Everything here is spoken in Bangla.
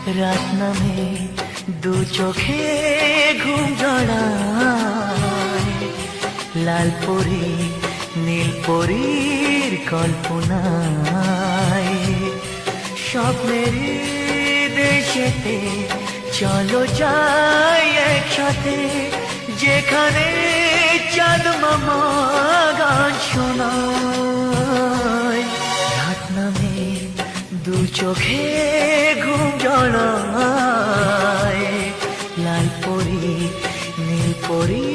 রাত নামে দু চোখে ঘুম জড়ায়, লাল পরি নীল পরীর কল্পনায়। স্বপ্নের দেশেতে চলো যাই একসাথে, যেখানে চাঁদ মামা গান শোনায়। রাত নামে দু চোখে ঘুম জড়ায়, লাল পরি নীল পরি